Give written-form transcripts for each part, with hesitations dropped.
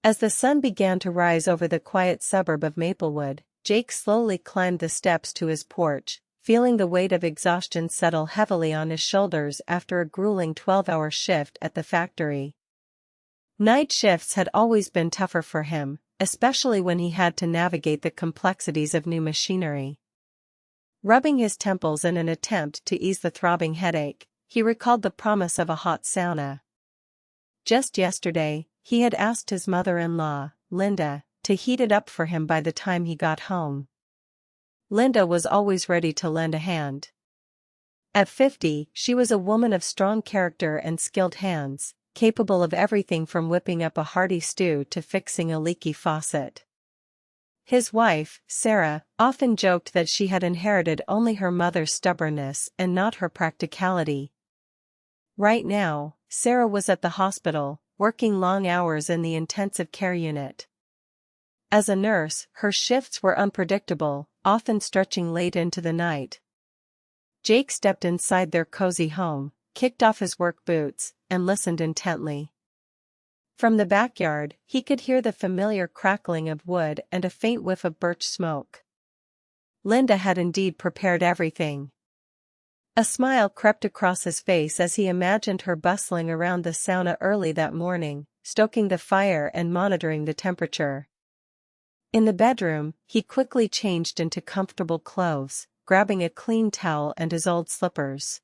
As the sun began to rise over the quiet suburb of Maplewood, Jake slowly climbed the steps to his porch, feeling the weight of exhaustion settle heavily on his shoulders after a grueling 12-hour shift at the factory. Night shifts had always been tougher for him, especially when he had to navigate the complexities of new machinery. Rubbing his temples in an attempt to ease the throbbing headache, he recalled the promise of a hot sauna. Just yesterday, he had asked his mother-in-law, Linda, to heat it up for him by the time he got home. Linda was always ready to lend a hand. At 50, she was a woman of strong character and skilled hands, capable of everything from whipping up a hearty stew to fixing a leaky faucet. His wife, Sarah, often joked that she had inherited only her mother's stubbornness and not her practicality. Right now, Sarah was at the hospital, working long hours in the intensive care unit. As a nurse, her shifts were unpredictable, often stretching late into the night. Jake stepped inside their cozy home, kicked off his work boots, and listened intently. From the backyard, he could hear the familiar crackling of wood and a faint whiff of birch smoke. Linda had indeed prepared everything. A smile crept across his face as he imagined her bustling around the sauna early that morning, stoking the fire and monitoring the temperature. In the bedroom, he quickly changed into comfortable clothes, grabbing a clean towel and his old slippers.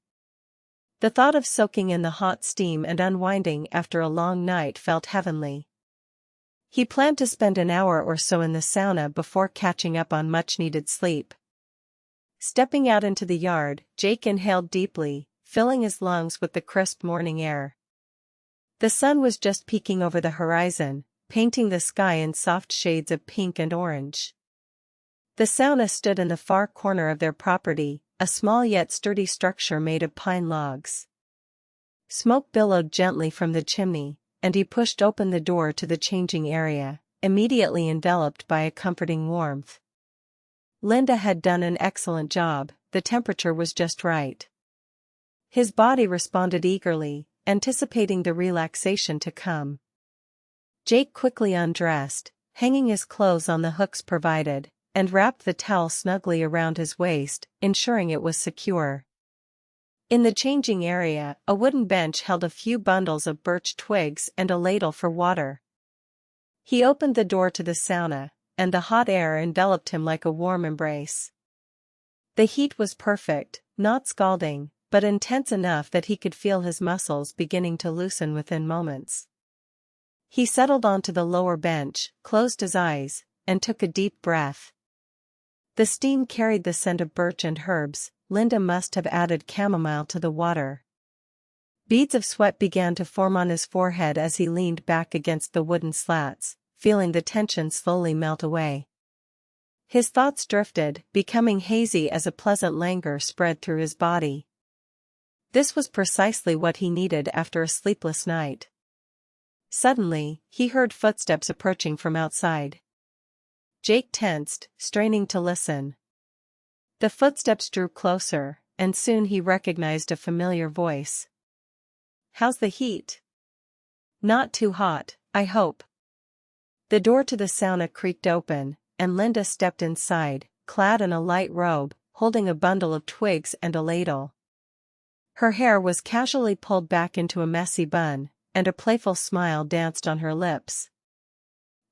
The thought of soaking in the hot steam and unwinding after a long night felt heavenly. He planned to spend an hour or so in the sauna before catching up on much-needed sleep. Stepping out into the yard, Jake inhaled deeply, filling his lungs with the crisp morning air. The sun was just peeking over the horizon, painting the sky in soft shades of pink and orange. The sauna stood in the far corner of their property, a small yet sturdy structure made of pine logs. Smoke billowed gently from the chimney, and he pushed open the door to the changing area, immediately enveloped by a comforting warmth. Linda had done an excellent job, the temperature was just right. His body responded eagerly, anticipating the relaxation to come. Jake quickly undressed, hanging his clothes on the hooks provided, and wrapped the towel snugly around his waist, ensuring it was secure. In the changing area, a wooden bench held a few bundles of birch twigs and a ladle for water. He opened the door to the sauna, and the hot air enveloped him like a warm embrace. The heat was perfect, not scalding, but intense enough that he could feel his muscles beginning to loosen within moments. He settled onto the lower bench, closed his eyes, and took a deep breath. The steam carried the scent of birch and herbs. Linda must have added chamomile to the water. Beads of sweat began to form on his forehead as he leaned back against the wooden slats, feeling the tension slowly melt away. His thoughts drifted, becoming hazy as a pleasant languor spread through his body. This was precisely what he needed after a sleepless night. Suddenly, he heard footsteps approaching from outside. Jake tensed, straining to listen. The footsteps drew closer, and soon he recognized a familiar voice. "How's the heat?" "Not too hot, I hope." The door to the sauna creaked open, and Linda stepped inside, clad in a light robe, holding a bundle of twigs and a ladle. Her hair was casually pulled back into a messy bun, and a playful smile danced on her lips.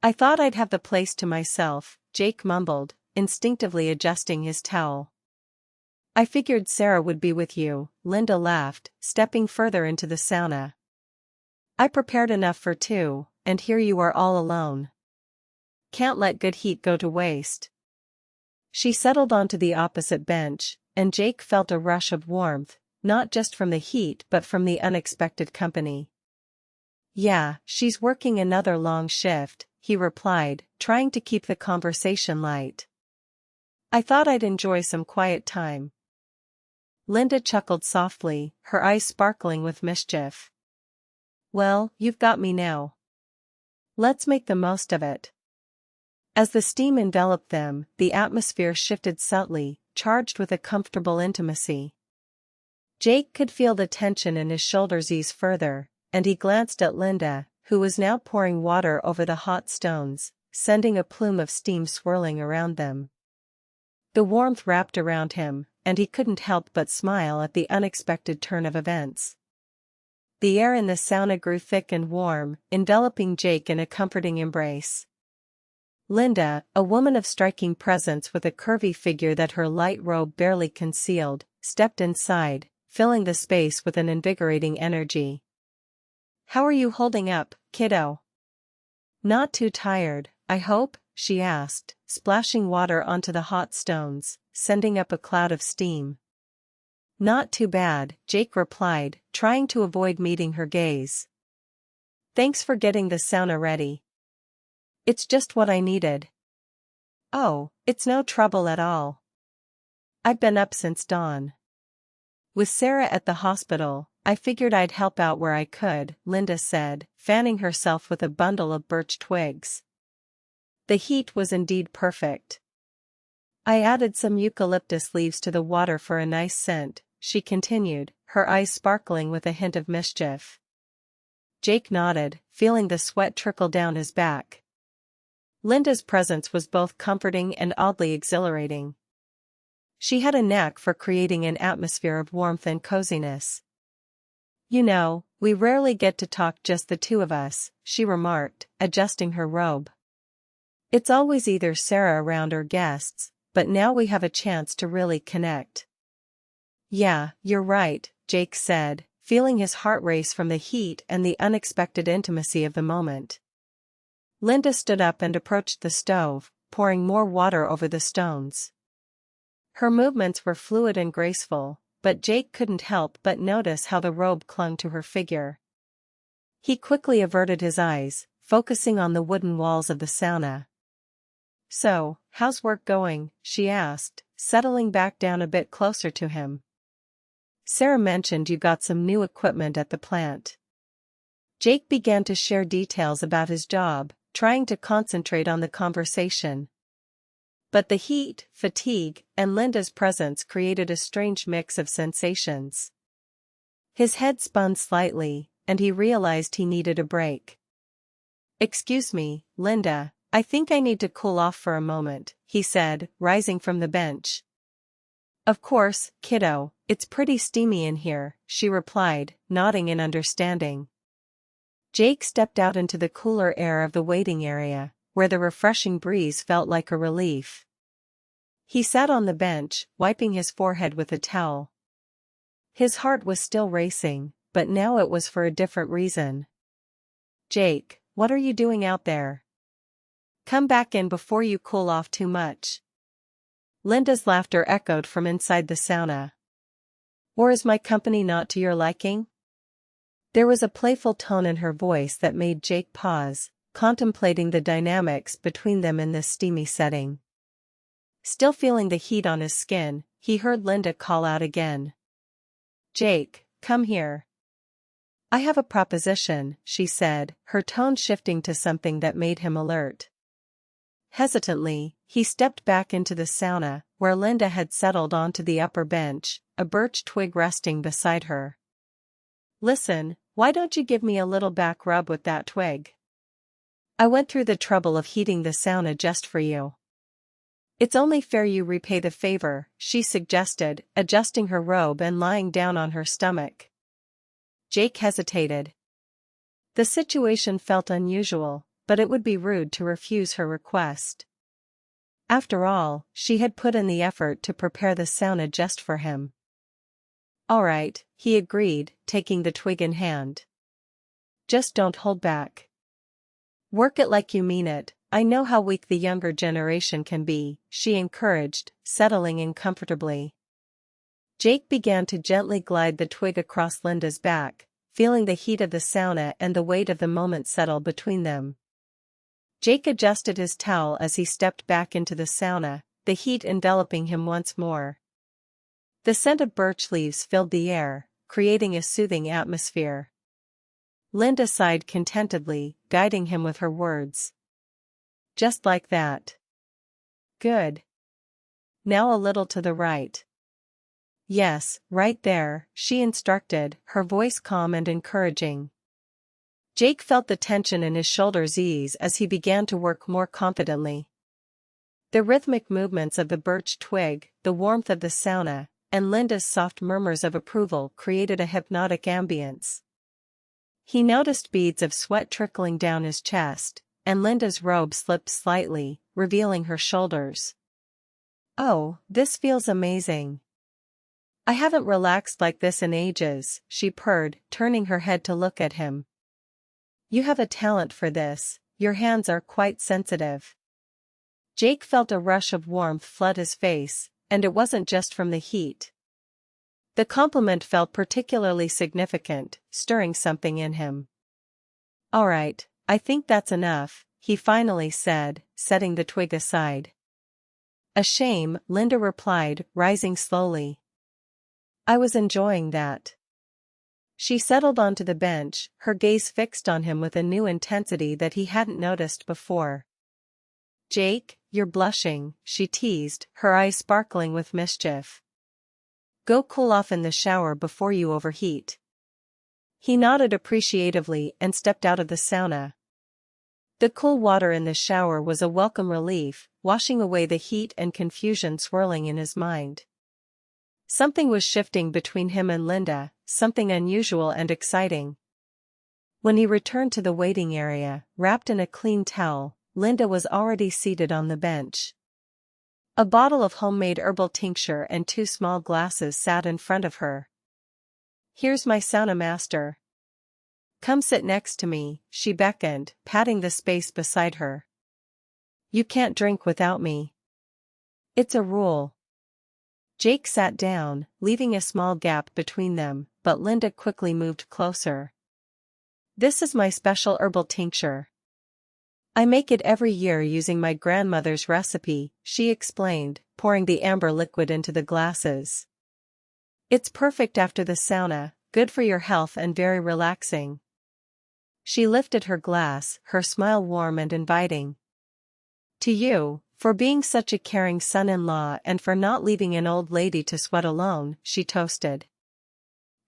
"I thought I'd have the place to myself," Jake mumbled, instinctively adjusting his towel. "I figured Sarah would be with you," Linda laughed, stepping further into the sauna. "I prepared enough for two, and here you are all alone. Can't let good heat go to waste." She settled onto the opposite bench, and Jake felt a rush of warmth, not just from the heat but from the unexpected company. "Yeah, she's working another long shift," he replied, trying to keep the conversation light. "I thought I'd enjoy some quiet time." Linda chuckled softly, her eyes sparkling with mischief. "Well, you've got me now. Let's make the most of it." As the steam enveloped them, the atmosphere shifted subtly, charged with a comfortable intimacy. Jake could feel the tension in his shoulders ease further, and he glanced at Linda, who was now pouring water over the hot stones, sending a plume of steam swirling around them. The warmth wrapped around him, and he couldn't help but smile at the unexpected turn of events. The air in the sauna grew thick and warm, enveloping Jake in a comforting embrace. Linda, a woman of striking presence with a curvy figure that her light robe barely concealed, stepped inside, filling the space with an invigorating energy. "How are you holding up, kiddo? Not too tired, I hope?" she asked, splashing water onto the hot stones, sending up a cloud of steam. "Not too bad," Jake replied, trying to avoid meeting her gaze. "Thanks for getting the sauna ready. It's just what I needed." "Oh, it's no trouble at all. I've been up since dawn. With Sarah at the hospital, I figured I'd help out where I could," Linda said, fanning herself with a bundle of birch twigs. The heat was indeed perfect. "I added some eucalyptus leaves to the water for a nice scent," she continued, her eyes sparkling with a hint of mischief. Jake nodded, feeling the sweat trickle down his back. Linda's presence was both comforting and oddly exhilarating. She had a knack for creating an atmosphere of warmth and coziness. "You know, we rarely get to talk just the two of us," she remarked, adjusting her robe. "It's always either Sarah around or guests, but now we have a chance to really connect." "Yeah, you're right," Jake said, feeling his heart race from the heat and the unexpected intimacy of the moment. Linda stood up and approached the stove, pouring more water over the stones. Her movements were fluid and graceful, but Jake couldn't help but notice how the robe clung to her figure. He quickly averted his eyes, focusing on the wooden walls of the sauna. "So, how's work going?" she asked, settling back down a bit closer to him. "Sarah mentioned you got some new equipment at the plant." Jake began to share details about his job, trying to concentrate on the conversation. But the heat, fatigue, and Linda's presence created a strange mix of sensations. His head spun slightly, and he realized he needed a break. "Excuse me, Linda, I think I need to cool off for a moment," he said, rising from the bench. "Of course, kiddo, it's pretty steamy in here," she replied, nodding in understanding. Jake stepped out into the cooler air of the waiting area, where the refreshing breeze felt like a relief. He sat on the bench, wiping his forehead with a towel. His heart was still racing, but now it was for a different reason. "Jake, what are you doing out there? Come back in before you cool off too much." Linda's laughter echoed from inside the sauna. "Or is my company not to your liking?" There was a playful tone in her voice that made Jake pause, contemplating the dynamics between them in this steamy setting. Still feeling the heat on his skin, he heard Linda call out again. "Jake, come here. I have a proposition," she said, her tone shifting to something that made him alert. Hesitantly, he stepped back into the sauna, where Linda had settled onto the upper bench, a birch twig resting beside her. "Listen, why don't you give me a little back rub with that twig? I went through the trouble of heating the sauna just for you. It's only fair you repay the favor," she suggested, adjusting her robe and lying down on her stomach. Jake hesitated. The situation felt unusual, but it would be rude to refuse her request. After all, she had put in the effort to prepare the sauna just for him. "All right," he agreed, taking the twig in hand. "Just don't hold back. Work it like you mean it. I know how weak the younger generation can be," she encouraged, settling in comfortably. Jake began to gently glide the twig across Linda's back, feeling the heat of the sauna and the weight of the moment settle between them. Jake adjusted his towel as he stepped back into the sauna, the heat enveloping him once more. The scent of birch leaves filled the air, creating a soothing atmosphere. Linda sighed contentedly, guiding him with her words. "Just like that. Good. Now a little to the right." "Yes, right there," she instructed, her voice calm and encouraging. Jake felt the tension in his shoulders ease as he began to work more confidently. The rhythmic movements of the birch twig, the warmth of the sauna, and Linda's soft murmurs of approval created a hypnotic ambience. He noticed beads of sweat trickling down his chest, and Linda's robe slipped slightly, revealing her shoulders. "Oh, this feels amazing. I haven't relaxed like this in ages," she purred, turning her head to look at him. "You have a talent for this, your hands are quite sensitive." Jake felt a rush of warmth flood his face, and it wasn't just from the heat. The compliment felt particularly significant, stirring something in him. "All right, I think that's enough," he finally said, setting the twig aside. "A shame," Linda replied, rising slowly. "I was enjoying that." She settled onto the bench, her gaze fixed on him with a new intensity that he hadn't noticed before. "Jake, you're blushing," she teased, her eyes sparkling with mischief. "Go cool off in the shower before you overheat." He nodded appreciatively and stepped out of the sauna. The cool water in the shower was a welcome relief, washing away the heat and confusion swirling in his mind. Something was shifting between him and Linda, something unusual and exciting. When he returned to the waiting area, wrapped in a clean towel, Linda was already seated on the bench. A bottle of homemade herbal tincture and 2 small glasses sat in front of her. "Here's my sauna master. Come sit next to me," she beckoned, patting the space beside her. "You can't drink without me. It's a rule." Jake sat down, leaving a small gap between them, but Linda quickly moved closer. "This is my special herbal tincture. I make it every year using my grandmother's recipe," she explained, pouring the amber liquid into the glasses. "It's perfect after the sauna, good for your health and very relaxing." She lifted her glass, her smile warm and inviting. "To you, for being such a caring son-in-law and for not leaving an old lady to sweat alone," she toasted.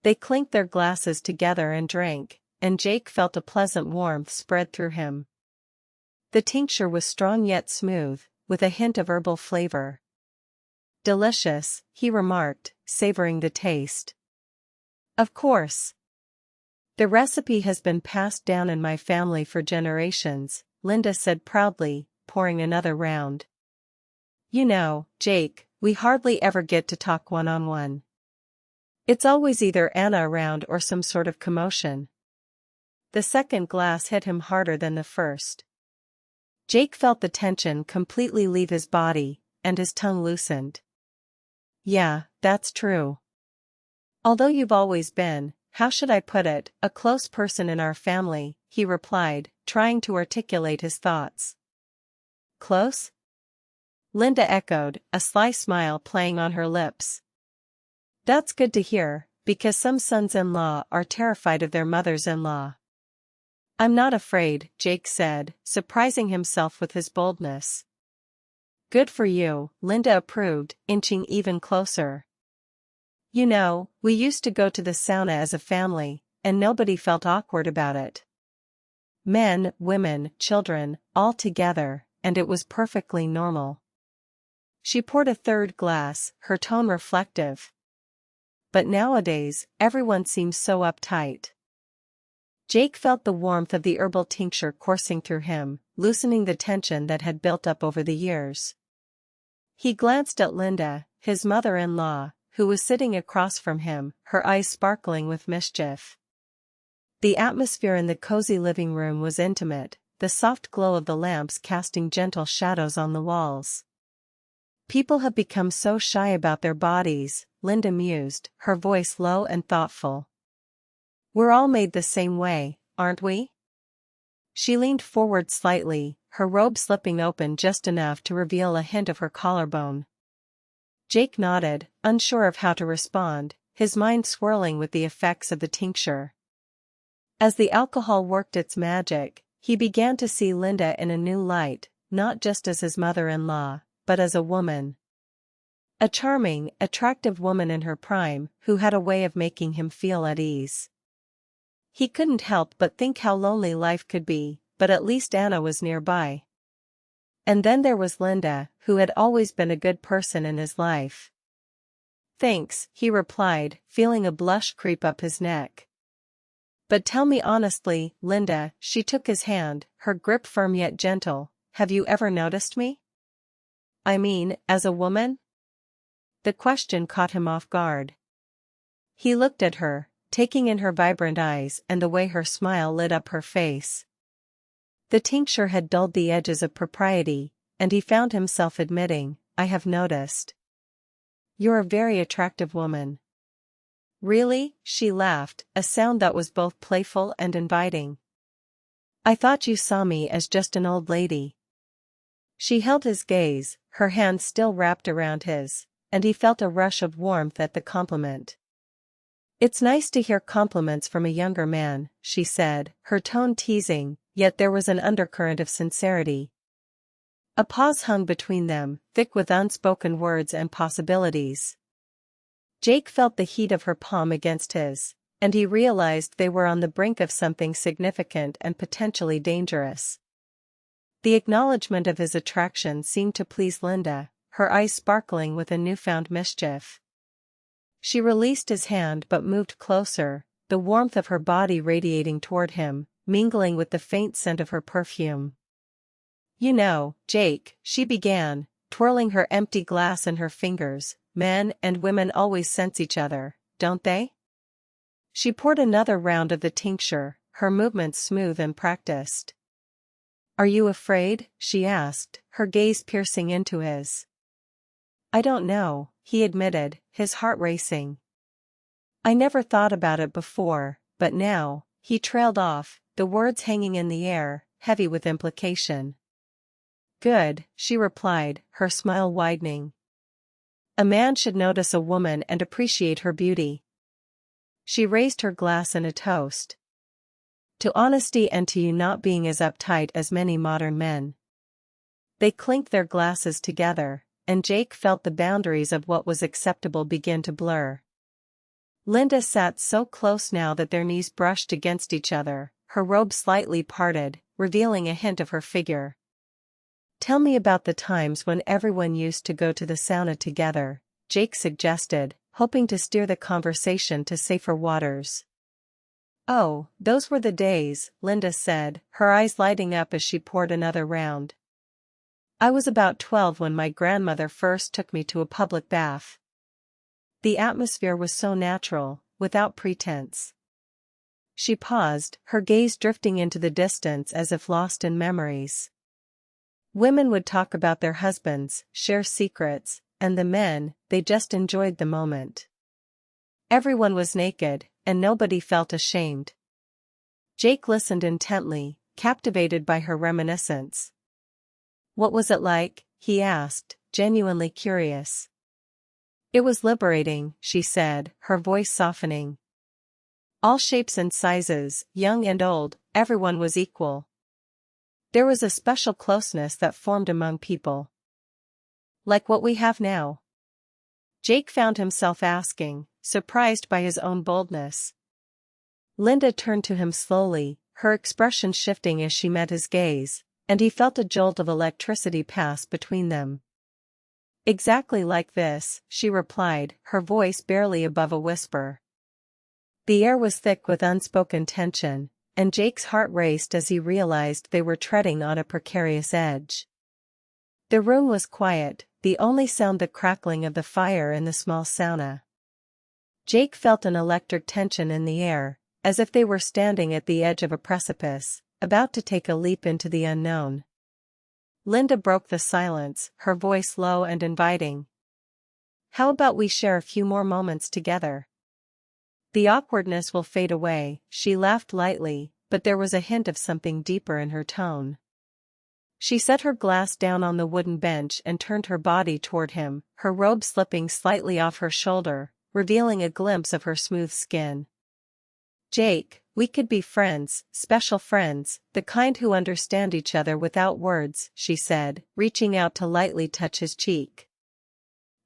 They clinked their glasses together and drank, and Jake felt a pleasant warmth spread through him. The tincture was strong yet smooth, with a hint of herbal flavor. "Delicious," he remarked, savoring the taste. "Of course. The recipe has been passed down in my family for generations," Linda said proudly, pouring another round. "You know, Jake, we hardly ever get to talk one-on-one. It's always either Anna around or some sort of commotion." The second glass hit him harder than the first. Jake felt the tension completely leave his body, and his tongue loosened. "Yeah, that's true. Although you've always been, how should I put it, a close person in our family," he replied, trying to articulate his thoughts. "Close?" Linda echoed, a sly smile playing on her lips. "That's good to hear, because some sons-in-law are terrified of their mothers-in-law." "I'm not afraid," Jake said, surprising himself with his boldness. "Good for you," Linda approved, inching even closer. "You know, we used to go to the sauna as a family, and nobody felt awkward about it. Men, women, children, all together, and it was perfectly normal." She poured a third glass, her tone reflective. "But nowadays, everyone seems so uptight." Jake felt the warmth of the herbal tincture coursing through him, loosening the tension that had built up over the years. He glanced at Linda, his mother-in-law, who was sitting across from him, her eyes sparkling with mischief. The atmosphere in the cozy living room was intimate, the soft glow of the lamps casting gentle shadows on the walls. "People have become so shy about their bodies," Linda mused, her voice low and thoughtful. "We're all made the same way, aren't we?" She leaned forward slightly, her robe slipping open just enough to reveal a hint of her collarbone. Jake nodded, unsure of how to respond, his mind swirling with the effects of the tincture. As the alcohol worked its magic, he began to see Linda in a new light, not just as his mother-in-law, but as a woman. A charming, attractive woman in her prime, who had a way of making him feel at ease. He couldn't help but think how lonely life could be, but at least Anna was nearby. And then there was Linda, who had always been a good person in his life. "Thanks," he replied, feeling a blush creep up his neck. "But tell me honestly, Linda," she took his hand, her grip firm yet gentle, "have you ever noticed me? I mean, as a woman?" The question caught him off guard. He looked at her, taking in her vibrant eyes and the way her smile lit up her face. The tincture had dulled the edges of propriety, and he found himself admitting, "I have noticed. You're a very attractive woman." "Really?" she laughed, a sound that was both playful and inviting. "I thought you saw me as just an old lady." She held his gaze, her hand still wrapped around his, and he felt a rush of warmth at the compliment. "It's nice to hear compliments from a younger man," she said, her tone teasing, yet there was an undercurrent of sincerity. A pause hung between them, thick with unspoken words and possibilities. Jake felt the heat of her palm against his, and he realized they were on the brink of something significant and potentially dangerous. The acknowledgement of his attraction seemed to please Linda, her eyes sparkling with a newfound mischief. She released his hand but moved closer, the warmth of her body radiating toward him, mingling with the faint scent of her perfume. "You know, Jake," she began, twirling her empty glass in her fingers, "men and women always sense each other, don't they?" She poured another round of the tincture, her movements smooth and practiced. "Are you afraid?" she asked, her gaze piercing into his. "I don't know," he admitted, his heart racing. "I never thought about it before, but now," he trailed off, the words hanging in the air, heavy with implication. "Good," she replied, her smile widening. "A man should notice a woman and appreciate her beauty." She raised her glass in a toast. "To honesty and to you not being as uptight as many modern men." They clinked their glasses together, and Jake felt the boundaries of what was acceptable begin to blur. Linda sat so close now that their knees brushed against each other, her robe slightly parted, revealing a hint of her figure. "Tell me about the times when everyone used to go to the sauna together," Jake suggested, hoping to steer the conversation to safer waters. "Oh, those were the days," Linda said, her eyes lighting up as she poured another round. "I was about 12 when my grandmother first took me to a public bath. The atmosphere was so natural, without pretense." She paused, her gaze drifting into the distance as if lost in memories. Women would talk about their husbands, share secrets, and the men, they just enjoyed the moment. Everyone was naked, and nobody felt ashamed. Jake listened intently, captivated by her reminiscence. "What was it like?" he asked, genuinely curious. "It was liberating," she said, her voice softening. "All shapes and sizes, young and old, everyone was equal. There was a special closeness that formed among people." "Like what we have now?" Jake found himself asking, surprised by his own boldness. Linda turned to him slowly, her expression shifting as she met his gaze, and he felt a jolt of electricity pass between them. "Exactly like this," she replied, her voice barely above a whisper. The air was thick with unspoken tension, and Jake's heart raced as he realized they were treading on a precarious edge. The room was quiet, the only sound the crackling of the fire in the small sauna. Jake felt an electric tension in the air, as if they were standing at the edge of a precipice, about to take a leap into the unknown. Linda broke the silence, her voice low and inviting. "How about we share a few more moments together? The awkwardness will fade away." She laughed lightly, but there was a hint of something deeper in her tone. She set her glass down on the wooden bench and turned her body toward him, her robe slipping slightly off her shoulder, revealing a glimpse of her smooth skin. "Jake, we could be friends, special friends, the kind who understand each other without words," she said, reaching out to lightly touch his cheek.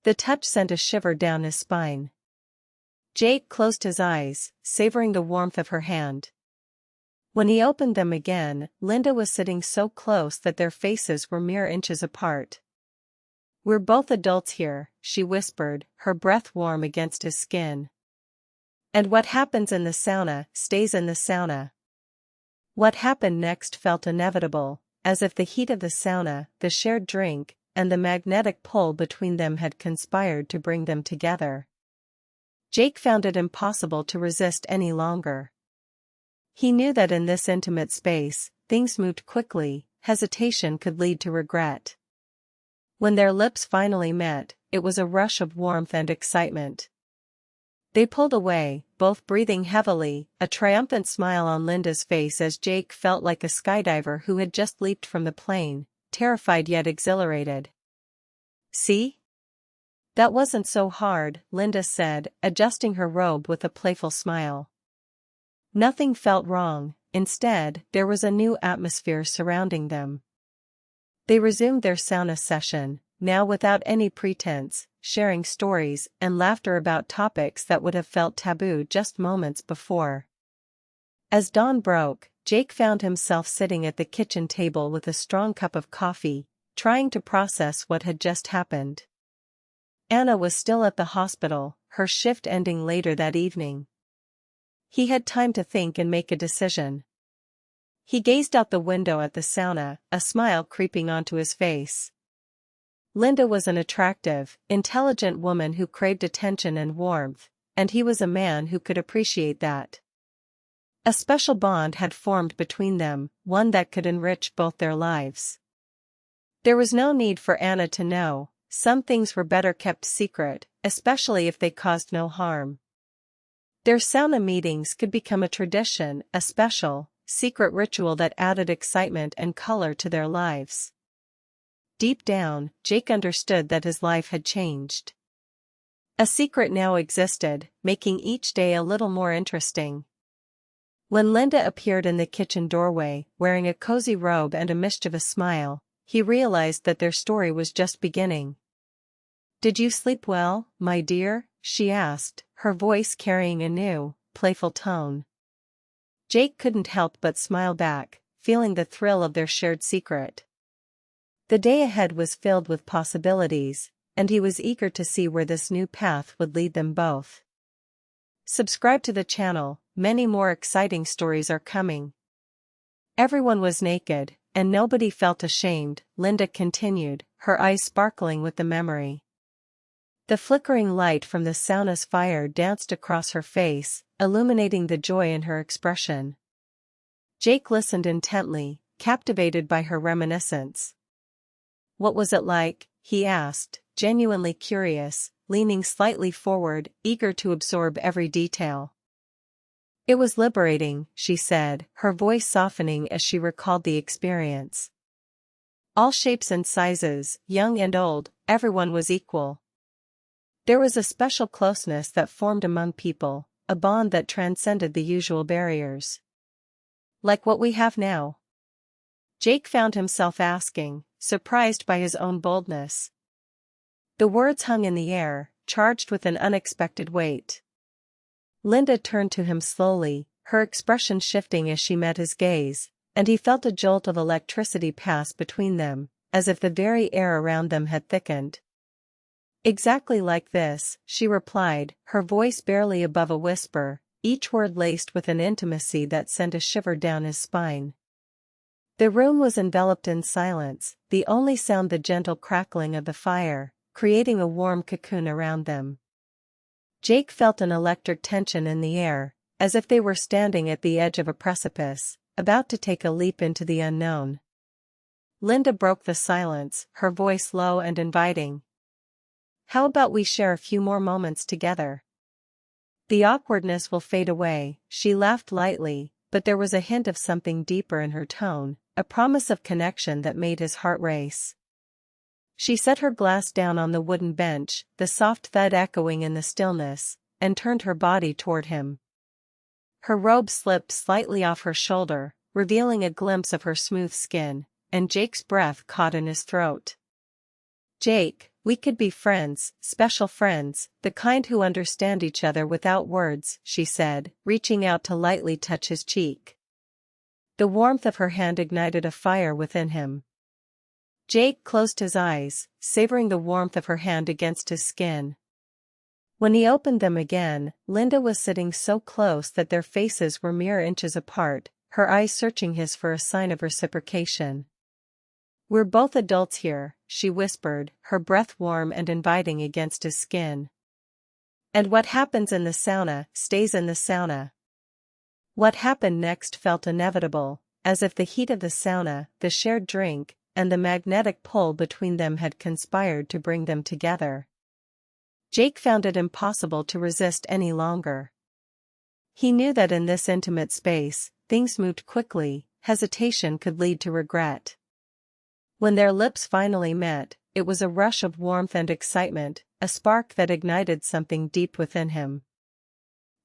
The touch sent a shiver down his spine. Jake closed his eyes, savoring the warmth of her hand. When he opened them again, Linda was sitting so close that their faces were mere inches apart. "We're both adults here," she whispered, her breath warm against his skin. "And what happens in the sauna, stays in the sauna." What happened next felt inevitable, as if the heat of the sauna, the shared drink, and the magnetic pull between them had conspired to bring them together. Jake found it impossible to resist any longer. He knew that in this intimate space, things moved quickly, hesitation could lead to regret. When their lips finally met, it was a rush of warmth and excitement. They pulled away, both breathing heavily, a triumphant smile on Linda's face as Jake felt like a skydiver who had just leaped from the plane, terrified yet exhilarated. "See? That wasn't so hard," Linda said, adjusting her robe with a playful smile. Nothing felt wrong, instead, there was a new atmosphere surrounding them. They resumed their sauna session, now without any pretense, sharing stories and laughter about topics that would have felt taboo just moments before. As dawn broke, Jake found himself sitting at the kitchen table with a strong cup of coffee, trying to process what had just happened. Anna was still at the hospital, her shift ending later that evening. He had time to think and make a decision. He gazed out the window at the sauna, a smile creeping onto his face. Linda was an attractive, intelligent woman who craved attention and warmth, and he was a man who could appreciate that. A special bond had formed between them, one that could enrich both their lives. There was no need for Anna to know. Some things were better kept secret, especially if they caused no harm. Their sauna meetings could become a tradition, a special, secret ritual that added excitement and color to their lives. Deep down, Jake understood that his life had changed. A secret now existed, making each day a little more interesting. When Linda appeared in the kitchen doorway, wearing a cozy robe and a mischievous smile, he realized that their story was just beginning. "Did you sleep well, my dear?" she asked, her voice carrying a new, playful tone. Jake couldn't help but smile back, feeling the thrill of their shared secret. The day ahead was filled with possibilities, and he was eager to see where this new path would lead them both. Subscribe to the channel, many more exciting stories are coming. Everyone was naked, and nobody felt ashamed, Linda continued, her eyes sparkling with the memory. The flickering light from the sauna's fire danced across her face, illuminating the joy in her expression. Jake listened intently, captivated by her reminiscence. "What was it like?" he asked, genuinely curious, leaning slightly forward, eager to absorb every detail. "It was liberating," she said, her voice softening as she recalled the experience. "All shapes and sizes, young and old, everyone was equal. There was a special closeness that formed among people, a bond that transcended the usual barriers." "Like what we have now?" Jake found himself asking, surprised by his own boldness. The words hung in the air, charged with an unexpected weight. Linda turned to him slowly, her expression shifting as she met his gaze, and he felt a jolt of electricity pass between them, as if the very air around them had thickened. "Exactly like this," she replied, her voice barely above a whisper, each word laced with an intimacy that sent a shiver down his spine. The room was enveloped in silence, the only sound the gentle crackling of the fire, creating a warm cocoon around them. Jake felt an electric tension in the air, as if they were standing at the edge of a precipice, about to take a leap into the unknown. Linda broke the silence, her voice low and inviting. "How about we share a few more moments together? The awkwardness will fade away." She laughed lightly, but there was a hint of something deeper in her tone, a promise of connection that made his heart race. She set her glass down on the wooden bench, the soft thud echoing in the stillness, and turned her body toward him. Her robe slipped slightly off her shoulder, revealing a glimpse of her smooth skin, and Jake's breath caught in his throat. "Jake, we could be friends, special friends, the kind who understand each other without words," she said, reaching out to lightly touch his cheek. The warmth of her hand ignited a fire within him. Jake closed his eyes, savoring the warmth of her hand against his skin. When he opened them again, Linda was sitting so close that their faces were mere inches apart, her eyes searching his for a sign of reciprocation. "We're both adults here," she whispered, her breath warm and inviting against his skin. "And what happens in the sauna, stays in the sauna." What happened next felt inevitable, as if the heat of the sauna, the shared drink, and the magnetic pull between them had conspired to bring them together. Jake found it impossible to resist any longer. He knew that in this intimate space, things moved quickly, hesitation could lead to regret. When their lips finally met, it was a rush of warmth and excitement, a spark that ignited something deep within him.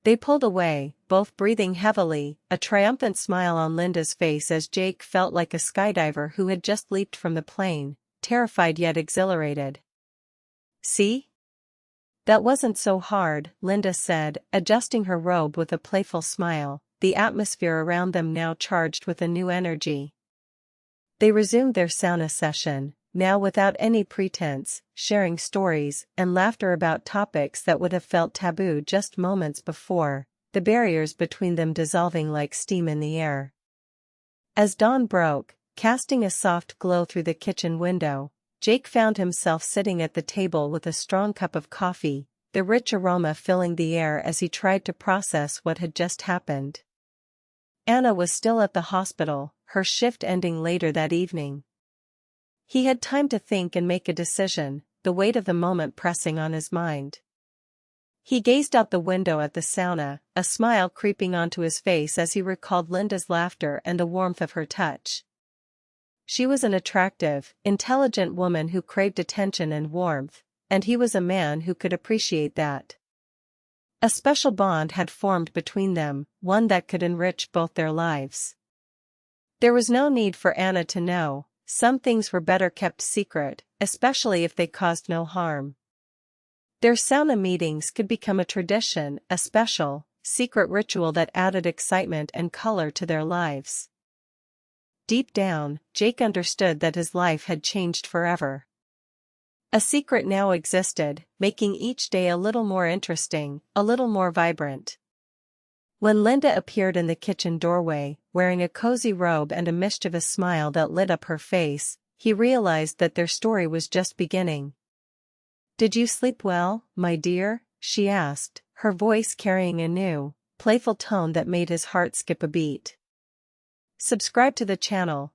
They pulled away, both breathing heavily, a triumphant smile on Linda's face as Jake felt like a skydiver who had just leaped from the plane, terrified yet exhilarated. "See? That wasn't so hard," Linda said, adjusting her robe with a playful smile, the atmosphere around them now charged with a new energy. They resumed their sauna session, now without any pretense, sharing stories and laughter about topics that would have felt taboo just moments before, the barriers between them dissolving like steam in the air. As dawn broke, casting a soft glow through the kitchen window, Jake found himself sitting at the table with a strong cup of coffee, the rich aroma filling the air as he tried to process what had just happened. Anna was still at the hospital, her shift ending later that evening. He had time to think and make a decision, the weight of the moment pressing on his mind. He gazed out the window at the sauna, a smile creeping onto his face as he recalled Linda's laughter and the warmth of her touch. She was an attractive, intelligent woman who craved attention and warmth, and he was a man who could appreciate that. A special bond had formed between them, one that could enrich both their lives. There was no need for Anna to know. Some things were better kept secret, especially if they caused no harm. Their sauna meetings could become a tradition, a special, secret ritual that added excitement and color to their lives. Deep down, Jake understood that his life had changed forever. A secret now existed, making each day a little more interesting, a little more vibrant. When Linda appeared in the kitchen doorway, wearing a cozy robe and a mischievous smile that lit up her face, he realized that their story was just beginning. "Did you sleep well, my dear?" she asked, her voice carrying a new, playful tone that made his heart skip a beat. Subscribe to the channel,